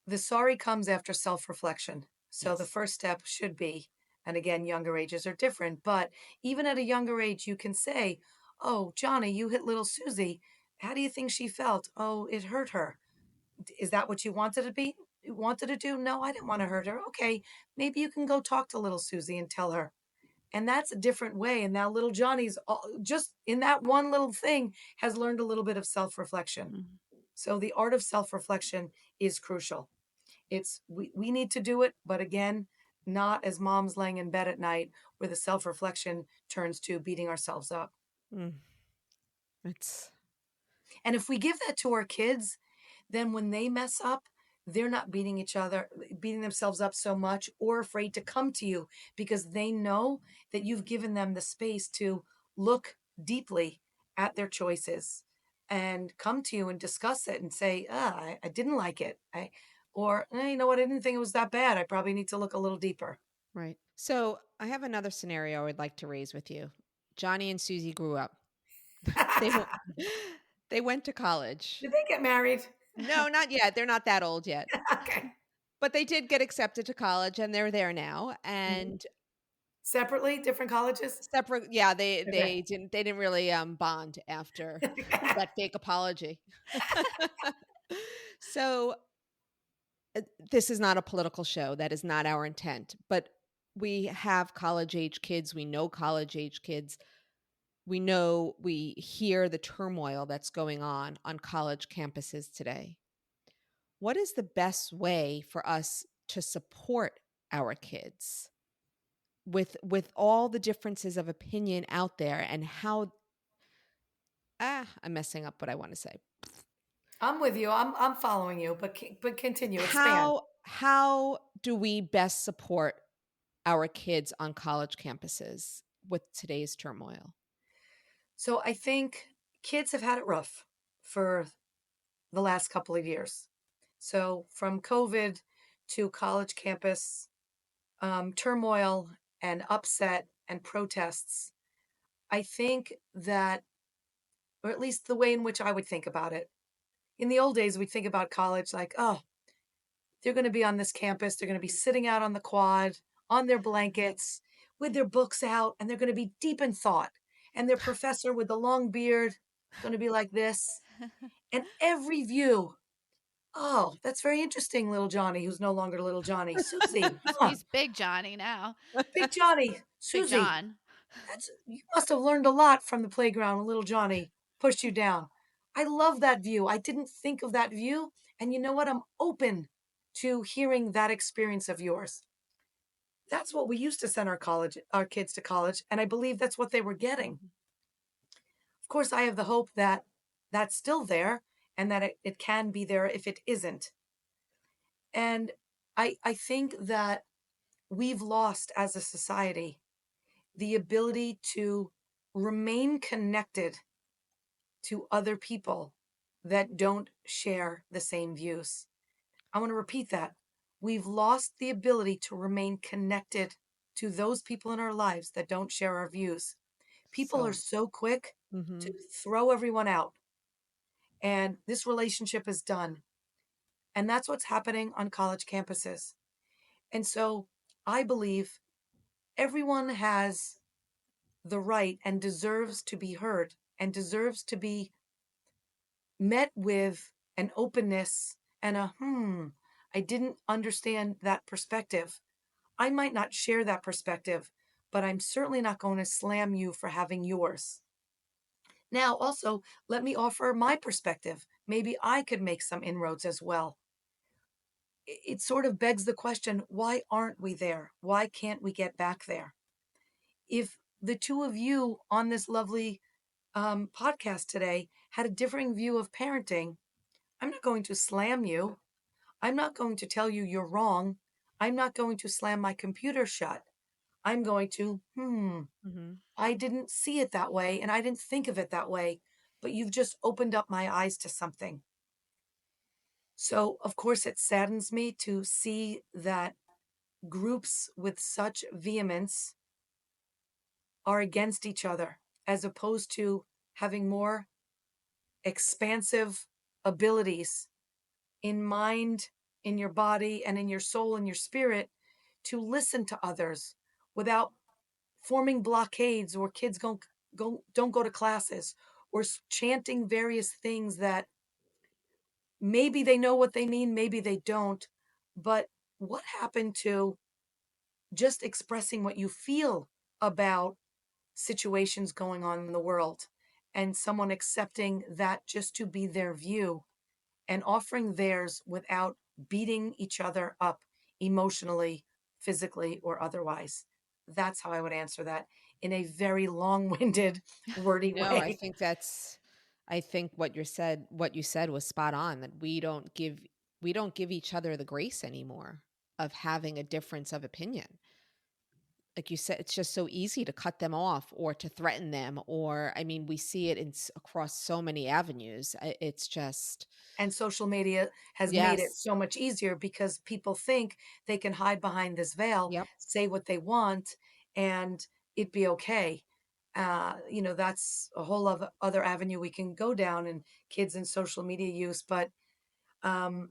The sorry comes after self reflection. So the Yes. first step should be, and again, younger ages are different, but even at a younger age, you can say, oh, Johnny, you hit little Susie. How do you think she felt? Oh, it hurt her. Is that what you wanted to be? Wanted to do? No, I didn't want to hurt her. Okay, maybe you can go talk to little Susie and tell her. And that's a different way. And now little Johnny's just in that one little thing has learned a little bit of self reflection. Mhm. So the art of self reflection is crucial. It's we need to do it, but again, not as moms laying in bed at night where the self-reflection turns to beating ourselves up. Mm, it's And if we give that to our kids, then when they mess up, they're not beating themselves up so much or afraid to come to you because they know that you've given them the space to look deeply at their choices and come to you and discuss it and say, I didn't like it. You know what? I didn't think it was that bad. I probably need to look a little deeper. right. So I have another scenario I'd like to raise with you. Johnny and Susie grew up. They went they went to college. Did they get married? No, not yet. They're not that old yet. Okay. But they did get accepted to college and they're there now. Mhm. And Separately, different colleges? separate, yeah, they Okay. didn't really bond after that fake apology. So This is not a political show. That is not our intent. But we have college age kids. We know college age kids. We hear the turmoil that's going on college campuses today. What is the best way for us to support our kids with all the differences of opinion out there, and how I'm messing up what I want to say. I'm with you. I'm following you, but continue, expand. How do we best support our kids on college campuses with today's turmoil? So I think kids have had it rough for the last couple of years. So from COVID to college campus turmoil and upset and protests, I think that, or at least the way in which I would think about it, in the old days, we'd think about college like, oh, they're going to be on this campus. They're going to be sitting out on the quad on their blankets with their books out, and they're going to be deep in thought. And their professor with the long beard going to be like this. And every view, oh, that's very interesting, little Johnny, who's no longer little Johnny. Susie, huh? He's Big Johnny now. Big Johnny, Big Susie, John. that's you must have learned a lot from the playground when little Johnny pushed you down. I love that view. I didn't think of that view. And you know what? I'm open to hearing that experience of yours. That's what we used to send our kids to college, and I believe that's what they were getting. Of course, I have the hope that that's still there and that it can be there if it isn't. And I think that we've lost as a society the ability to remain connected to other people that don't share the same views. I want to repeat that. We've lost the ability to remain connected to those people in our lives that don't share our views. People are So, so quick to mhm. throw everyone out, and this relationship is done. And that's what's happening on college campuses. And so I believe everyone has the right and deserves to be heard and deserves to be met with an openness and I didn't understand that perspective. I might not share that perspective, but I'm certainly not going to slam you for having yours. Now, also, let me offer my perspective. Maybe I could make some inroads as well. It sort of begs the question, why aren't we there? Why can't we get back there? If the two of you on this lovely podcast today had a differing view of parenting, I'm not going to slam you. I'm not going to tell you you're wrong. I'm not going to slam my computer shut. I'm going to, Mhm. I didn't see it that way and I didn't think of it that way, but you've just opened up my eyes to something. So, of course, it saddens me to see that groups with such vehemence are against each other as opposed to having more expansive abilities in mind, in your body, and in your soul and your spirit to listen to others without forming blockades or kids don't go to classes or chanting various things that maybe they know what they mean, maybe they don't. But what happened to just expressing what you feel about situations going on in the world and someone accepting that just to be their view and offering theirs without beating each other up emotionally, physically, or otherwise? That's how I would answer that in a very long winded, wordy No, way. I think what you said was spot on, that we don't give each other the grace anymore of having a difference of opinion. Like you said, it's just so easy to cut them off or to threaten them, or I mean, we see it across so many avenues. It's just And social media has made it yes. so much easier because people think they can hide behind this veil, Yep. say what they want, and it be okay. That's a whole other avenue we can go down in kids and social media use. But um,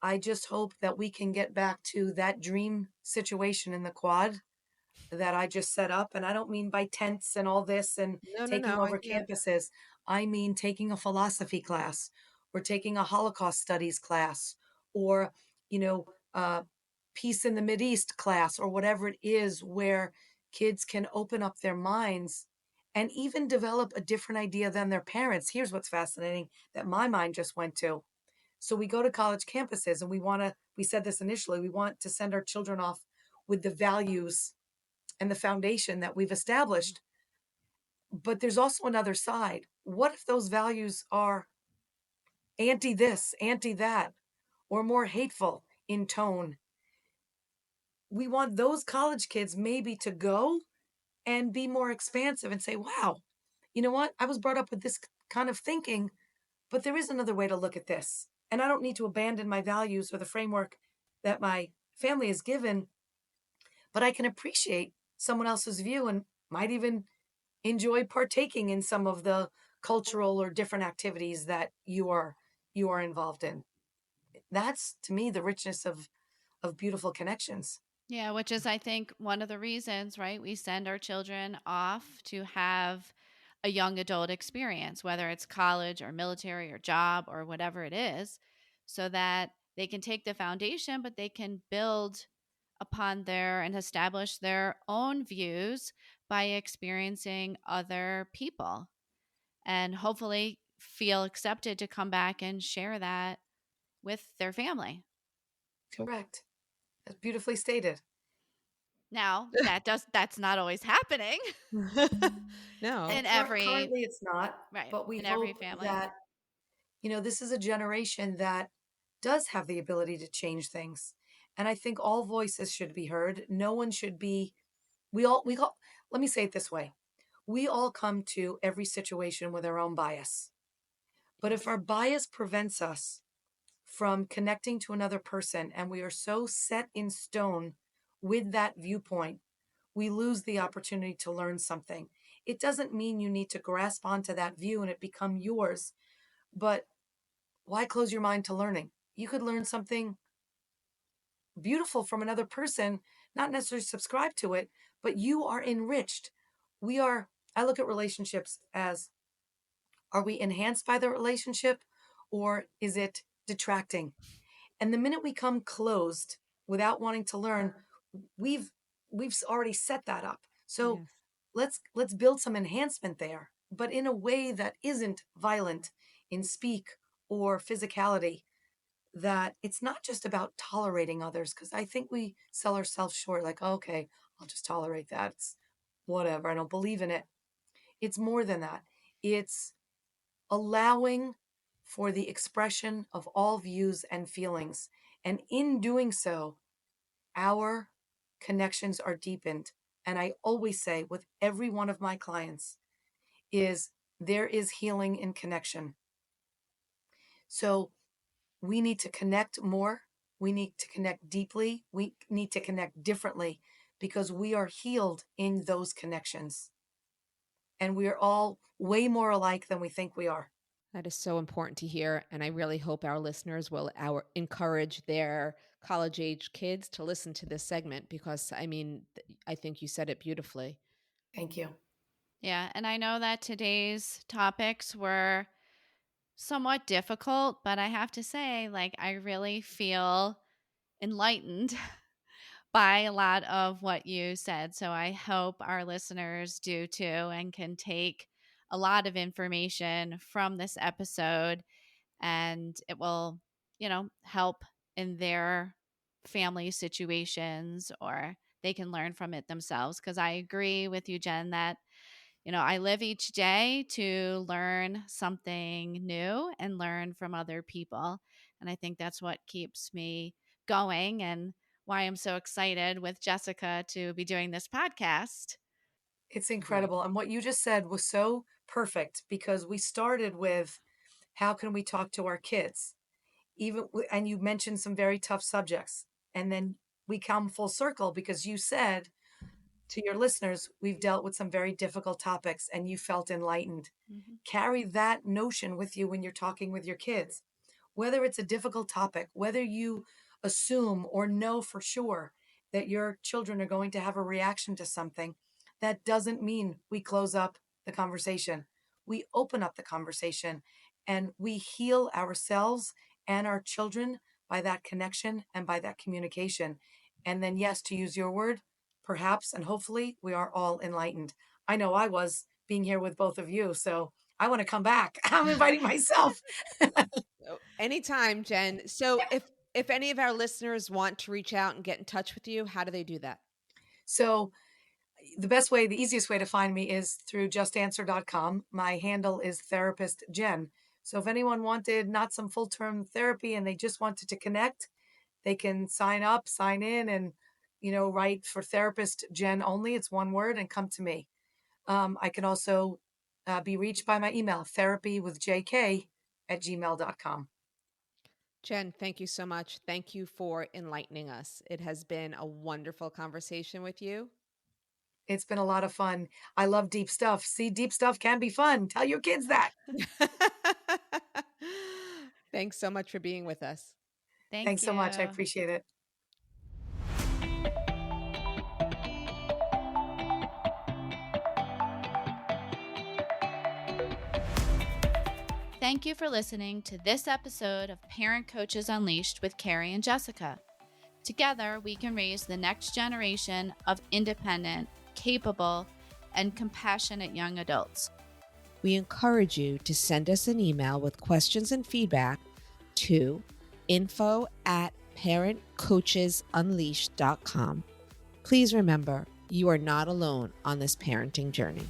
I just hope that we can get back to that dream situation in the quad that I just set up. And I don't mean by tents and all this and No, no, taking no. I over get it. campuses. I mean taking a philosophy class or taking a Holocaust studies class or you know, peace in the Mideast class or whatever it is, where kids can open up their minds and even develop a different idea than their parents. Here's what's fascinating that my mind just went to. So we go to college campuses and we said this initially, we want to send our children off with the values and the foundation that we've established. But there's also another side. What if those values are anti this, anti that, or more hateful in tone? We want those college kids maybe to go and be more expansive and say, wow, you know what? I was brought up with this kind of thinking, but there is another way to look at this. And I don't need to abandon my values or the framework that my family has given, but I can appreciate someone else's view and might even enjoy partaking in some of the cultural or different activities that you are involved in. That's to me the richness of beautiful connections. Yeah, which is, I think, one of the reasons, right? We send our children off to have a young adult experience, whether it's college or military or job or whatever it is, so that they can take the foundation, but they can build upon their and establish their own views by experiencing other people and hopefully feel accepted to come back and share that with their family. Correct. That's beautifully stated. Now, that's not always happening No. in every Currently it's not, right, but we in every hope family. that, this is a generation that does have the ability to change things. And I think all voices should be heard. No one should be, we all, let me say it this way. We all come to every situation with our own bias. But if Yes. our bias prevents us from connecting to another person and we are so set in stone with that viewpoint, we lose the opportunity to learn something. It doesn't mean you need to grasp onto that view and it become yours, but why close your mind to learning? You could learn something beautiful from another person, not necessarily subscribe to it, but you are enriched. I look at relationships as, are we enhanced by the relationship or is it detracting? And the minute we come closed without wanting to learn, we've we've already set that up. So Yes. let's build some enhancement there, but in a way that isn't violent in speak or physicality. That it's not just about tolerating others, because I think we sell ourselves short, like, okay, I'll just tolerate that. It's whatever. I don't believe in it. It's more than that. It's allowing for the expression of all views and feelings. And in doing so, our connections are deepened. And I always say with every one of my clients is there is healing in connection. So we need to connect more. We need to connect deeply. We need to connect differently because we are healed in those connections. And we are all way more alike than we think we are. That is so important to hear. And I really hope our listeners will encourage their college age kids to listen to this segment because, I mean, I think you said it beautifully. Thank you. Yeah, and I know that today's topics were somewhat difficult, but I have to say, like, I really feel enlightened by a lot of what you said. So I hope our listeners do too and can take a lot of information from this episode and it will, help in their family situations or they can learn from it themselves. Because I agree with you, Jen, that I live each day to learn something new and learn from other people. And I think that's what keeps me going and why I'm so excited with Jessica to be doing this podcast. It's Agreed. incredible. And what you just said was so perfect because we started with how can we talk to our kids? And you mentioned some very tough subjects. And then we come full circle because you said to your listeners, we've dealt with some very difficult topics and you felt enlightened. Mhm. Carry that notion with you when you're talking with your kids. Whether it's a difficult topic, whether you assume or know for sure that your children are going to have a reaction to something, that doesn't mean we close up the conversation. We open up the conversation and we heal ourselves and our children by that connection and by that communication. And then, yes, to use your word, perhaps and hopefully we are all enlightened. I know I was being here with both of you. So I want to come back. I'm inviting myself. Oh, anytime, Jen. So if any of our listeners want to reach out and get in touch with you, how do they do that? So the easiest way to find me is through justanswer.com. My handle is therapist Jen. So if anyone wanted not some full-term therapy and they just wanted to connect, they can sign up, sign in, and write for therapist Jen only. It's one word, and come to me. I can also be reached by my email, therapywithjk@gmail.com. Jen, thank you so much. Thank you for enlightening us. It has been a wonderful conversation with you. It's been a lot of fun. I love deep stuff. See, deep stuff can be fun. Tell your kids that. Thanks so much for being with us. Thank Thanks so much. I you. appreciate it. Thank you for listening to this episode of Parent Coaches Unleashed with Carrie and Jessica. Together, we can raise the next generation of independent, capable, and compassionate young adults. We encourage you to send us an email with questions and feedback to info@parentcoachesunleashed.com. Please remember, you are not alone on this parenting journey.